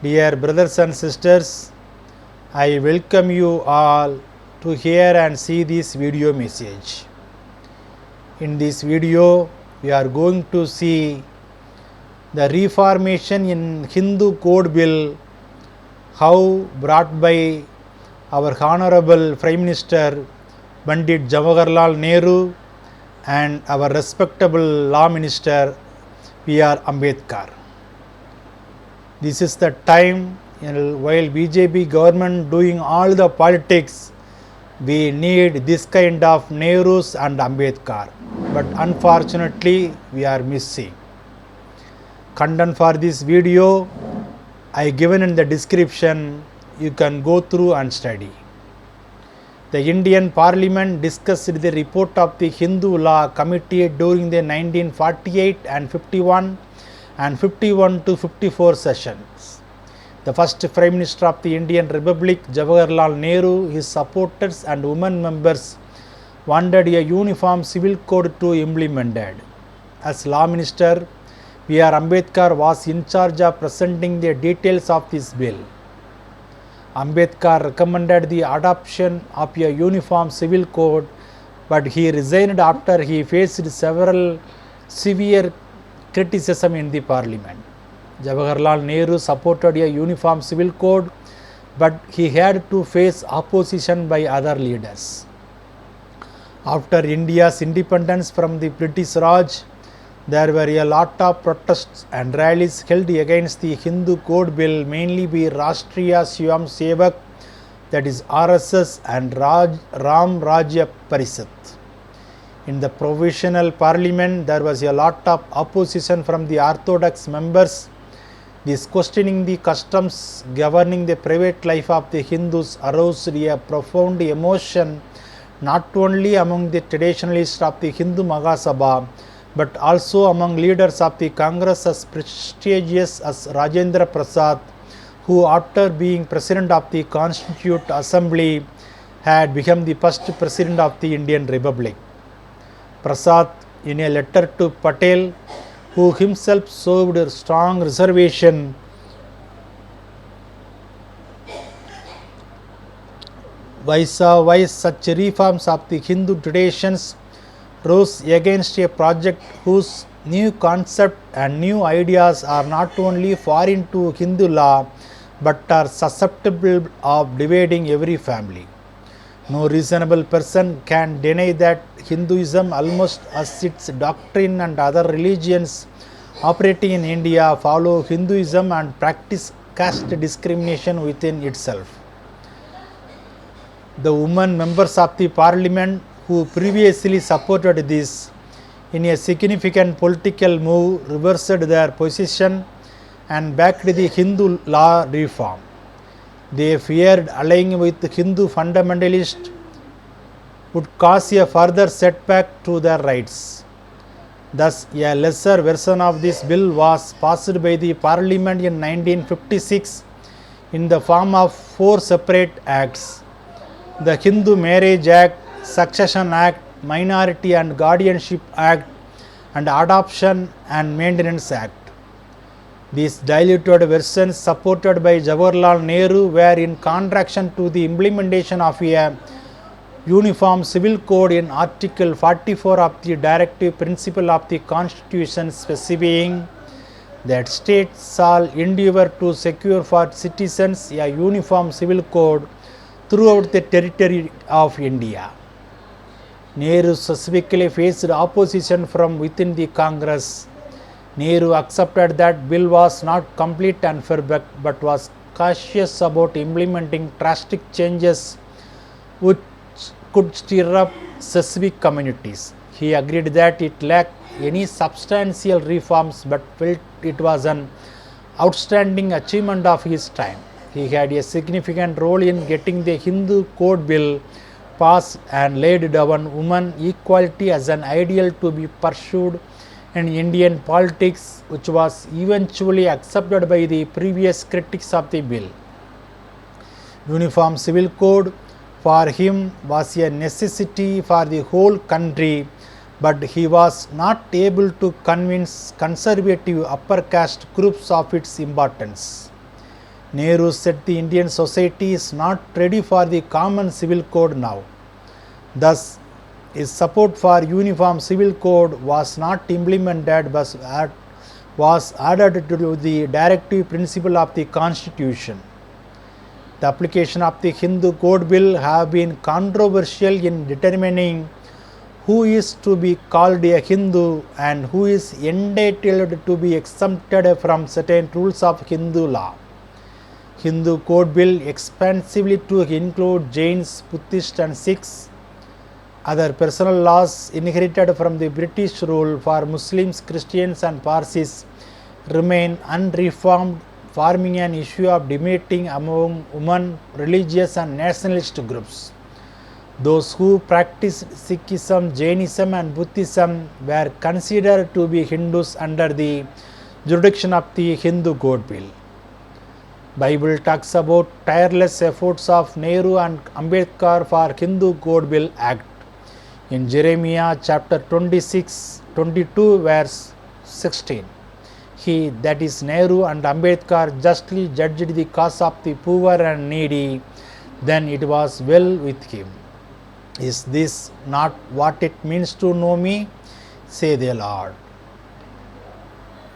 Dear brothers and sisters, I welcome you all to hear and see this video message. In this video, we are going to see the reformation in Hindu Code Bill, how brought by our Honorable Prime Minister Pandit Jawaharlal Nehru and our respectable Law Minister P.R. Ambedkar. This is the time while BJP government doing all the politics, we need this kind of Nehrus and Ambedkar, but unfortunately we are missing. Content for this video I given in the description, you can go through and study. The Indian Parliament discussed the report of the Hindu Law Committee during the 1948 and 51 and 51 to 54 sessions. The first Prime Minister of the Indian Republic, Jawaharlal Nehru, his supporters and women members wanted a uniform civil code to be implemented. As Law Minister, P.R. Ambedkar was in charge of presenting the details of this bill. Ambedkar recommended the adoption of a uniform civil code, but he resigned after he faced several severe criticism in the parliament. Jawaharlal Nehru supported a uniform civil code, but he had to face opposition by other leaders. After India's independence from the British Raj, there were a lot of protests and rallies held against the Hindu Code Bill, mainly by Rashtriya Swayamsevak, that is RSS, and Ram Rajya Parishad. In the provisional parliament, there was a lot of opposition from the orthodox members. This questioning the customs governing the private life of the Hindus aroused a profound emotion not only among the traditionalists of the Hindu Mahasabha, but also among leaders of the Congress as prestigious as Rajendra Prasad, who after being President of the Constituent Assembly had become the first President of the Indian Republic. Prasad, in a letter to Patel, who himself showed a strong reservation vis-à-vis such reforms of the Hindu traditions, rose against a project whose new concept and new ideas are not only foreign to Hindu law but are susceptible of dividing every family. No reasonable person can deny that Hinduism, almost as its doctrine and other religions operating in India, follow Hinduism and practice caste discrimination within itself. The women members of the parliament who previously supported this, in a significant political move, reversed their position and backed the Hindu law reform. They feared allying with Hindu fundamentalists would cause a further setback to their rights. Thus, a lesser version of this bill was passed by the Parliament in 1956 in the form of 4 separate acts: the Hindu Marriage Act, Succession Act, Minority and Guardianship Act, and Adoption and Maintenance Act. These diluted versions supported by Jawaharlal Nehru were in contraction to the implementation of a uniform civil code in Article 44 of the Directive Principle of the Constitution, specifying that states shall endeavour to secure for citizens a uniform civil code throughout the territory of India. Nehru specifically faced opposition from within the Congress. Nehru accepted that bill was not complete and perfect, but was cautious about implementing drastic changes which could stir up specific communities. He agreed that it lacked any substantial reforms, but felt it was an outstanding achievement of his time. He had a significant role in getting the Hindu Code Bill passed and laid down women equality as an ideal to be pursued in Indian politics, which was eventually accepted by the previous critics of the bill. Uniform civil code for him was a necessity for the whole country, but he was not able to convince conservative upper caste groups of its importance. Nehru said the Indian society is not ready for the common civil code now. Thus, his support for uniform civil code was not implemented but was added to the directive principle of the Constitution. The application of the Hindu Code Bill have been controversial in determining who is to be called a Hindu and who is entitled to be exempted from certain rules of Hindu law. Hindu Code Bill expansively to include Jains, Buddhists and Sikhs. Other personal laws inherited from the British rule for Muslims, Christians and Parsis remain unreformed, forming an issue of debating among women, religious and nationalist groups. Those who practiced Sikhism, Jainism and Buddhism were considered to be Hindus under the jurisdiction of the Hindu Code Bill. Bible talks about tireless efforts of Nehru and Ambedkar for Hindu Code Bill Act. In Jeremiah chapter 22 verse 16, he, that is Nehru and Ambedkar, justly judged the cause of the poor and needy, then it was well with him. Is this not what it means to know me? Say the Lord.